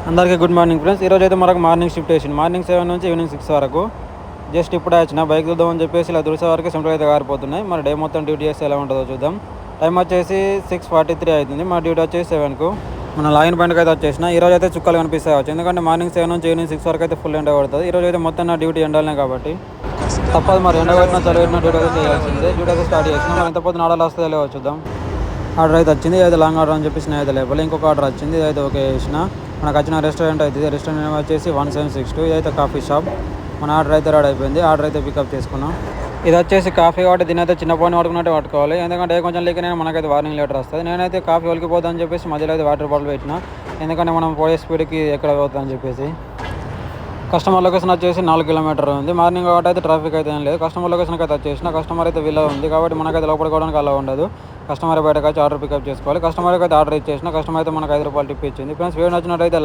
అందరికీ good morning friends. ఈరోజు అయితే మనకు మార్నింగ్ షిఫ్ట్ వేసింది. మార్నింగ్ 7 నుంచి ఈవినింగ్ 6 వరకు. జస్ట్ ఇప్పుడే వచ్చిన బైక్ చూద్దామని చెప్పేసి ఇలా దుడిసే వరకు సెంటర్ అయితే కారిపోతున్నాయి. మరి డే మొత్తం డ్యూటీ చేస్తే ఎలా ఉంటుందో చూద్దాం. టైం వచ్చేసి 6:43 అవుతుంది. మా డ్యూటీ వచ్చేసి 7కు. మన లాగిన్ పాయింట్కి అయితే వచ్చేసిన. ఈరోజు అయితే చుక్కలు కనిపిస్తాయి వచ్చు, ఎందుకంటే మార్నింగ్ 7 నుంచి ఈవినింగ్ 6 వరకు అయితే ఫుల్ ఎండ పడుతుంది. ఈరోజు అయితే మొత్తం నా డ్యూటీ ఎండాలనే కాబట్టి తప్పదు. మరి ఎండ పెట్టినా చలి పెట్టినా డ్యూటీ అయితే చేయాల్సిందే. డ్యూటీ అయితే స్టార్ట్ చేసిన. మరి ఎంత పొద్దున ఆర్డర్ వస్తుందో లేవో చూద్దాం. ఆర్డర్ అయితే వచ్చింది. అయితే లాంగ్ ఆర్డర్ అని చెప్పేసి అయితే లేకపోతే ఇంకొక ఆర్డర్ వచ్చింది. అయితే ఓకే చేసిన. మనకు వచ్చిన రెస్టారెంట్ అయితే ఇది. రెస్టారెంట్ వచ్చేసి 1762. ఇదైతే కాఫీ షాప్. మన ఆర్డర్ అయితే రెడీ అయిపోయింది. ఆర్డర్ అయితే పికప్ చేసుకున్నాం. ఇది వచ్చేసి కాఫీ కాబట్టి దీని అయితే చిన్న ఫోన్ పట్టుకున్నట్టు పట్టుకోవాలి, ఎందుకంటే కొంచెం లీక్ అయినా మనకైతే వార్నింగ్ లెటర్ వస్తుంది. నేనైతే కాఫీ ఒలికిపోతుందని చెప్పేసి మధ్యలో అయితే వాటర్ బాటిల్ పెట్టిన, ఎందుకంటే మనం పోయే స్పీడ్కి ఎక్కడ పోతుందని చెప్పేసి. కస్టమర్ లొకేషన్ వచ్చేసి 4 కిలోమీటర్ ఉంది. మార్నింగ్ కాబట్టి అయితే ట్రాఫిక్ అయితే ఏం లేదు. కస్టమర్ లొకేషన్కి అయితే వచ్చేసిన. కస్టమర్ అయితే వీళ్ళ ఉంది కాబట్టి మనకైతే లోపలికోవడానికి అలా ఉండదు. కస్టమర్ బయటకు వచ్చి ఆర్డర్ పికప్ చేసుకోవాలి. కస్టమర్కి అయితే ఆర్డర్ ఇచ్చేసిన. కస్టమర్ అయితే మనకు ₹5 టిప్ ఇచ్చింది. ఫ్రెండ్స్, వీడియో నచ్చినట్టయితే లైక్